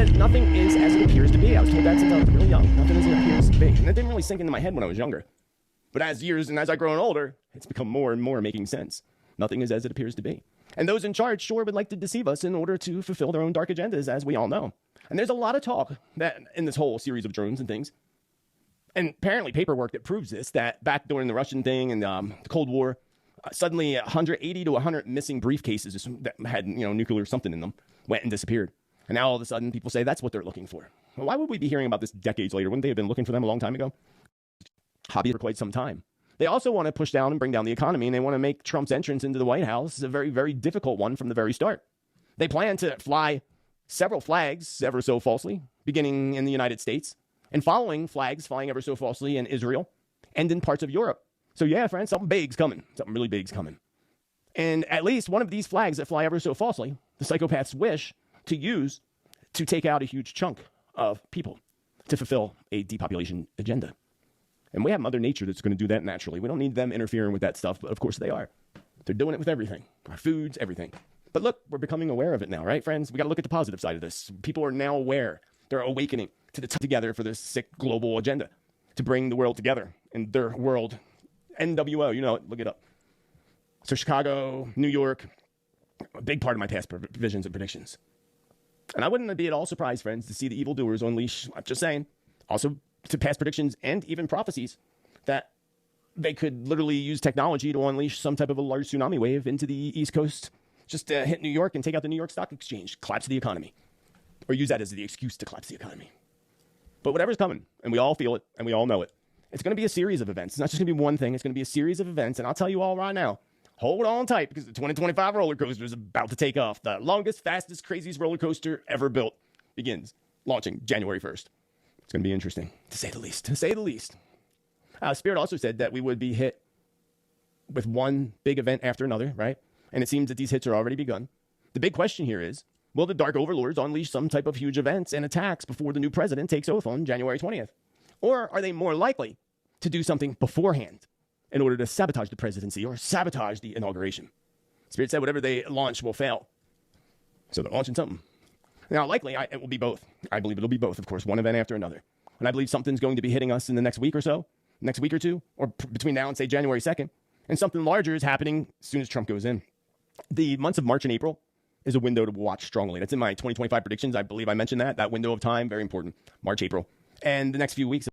says nothing is as it appears to be. I was told that since I was really young. Nothing is as it appears to be. And that didn't really sink into my head when I was younger. But as years and as I grown older, it's become more and more making sense. Nothing is as it appears to be. And those in charge sure would like to deceive us in order to fulfill their own dark agendas, as we all know. And there's a lot of talk that in this whole series of drones and things, and apparently paperwork that proves this, that back during the Russian thing and the Cold War, suddenly 180 to 100 missing briefcases that had, nuclear something in them went and disappeared. And now all of a sudden people say that's what they're looking for. Well, why would we be hearing about this decades later? Wouldn't they have been looking for them a long time ago? Hobby for quite some time. They also want to push down and bring down the economy, and they want to make Trump's entrance into the White House a very, very difficult one from the very start. They plan to fly several flags, ever so falsely, beginning in the United States, and following flags flying ever so falsely in Israel and in parts of Europe. So yeah, friends, something big's coming. Something really big's coming. And at least one of these flags that fly ever so falsely, the psychopaths wish to use to take out a huge chunk of people to fulfill a depopulation agenda. And we have Mother Nature that's going to do that naturally. We don't need them interfering with that stuff, but of course they are. They're doing it with everything. Our foods, everything. But look, we're becoming aware of it now, right, friends? We got to look at the positive side of this. People are now aware. They're awakening to the together for this sick global agenda to bring the world together in their world. NWO, you know it, look it up. So Chicago, New York, a big part of my past visions and predictions. And I wouldn't be at all surprised, friends, to see the evildoers unleash, I'm just saying, also to past predictions and even prophecies that they could literally use technology to unleash some type of a large tsunami wave into the East Coast, just to hit New York and take out the New York Stock Exchange, collapse the economy, or use that as the excuse to collapse the economy. But whatever's coming, and we all feel it, and we all know it, it's going to be a series of events. It's not just going to be one thing. It's going to be a series of events, and I'll tell you all right now, hold on tight, because the 2025 roller coaster is about to take off. The longest, fastest, craziest roller coaster ever built begins, launching January 1st. It's going to be interesting, to say the least. To say the least. Spirit also said that we would be hit with one big event after another, right? And it seems that these hits are already begun. The big question here is, will the Dark Overlords unleash some type of huge events and attacks before the new president takes oath on January 20th? Or are they more likely to do something beforehand in order to sabotage the presidency or sabotage the inauguration? Spirit said whatever they launch will fail. So they're launching something. Now, likely, it will be both. I believe it'll be both, of course, one event after another. And I believe something's going to be hitting us in the next week or so, next week or two, or between now and, say, January 2nd. And something larger is happening as soon as Trump goes in. The months of March and April is a window to watch strongly. That's in my 2025 predictions. I believe I mentioned that window of time, very important. March, April. And the next few weeks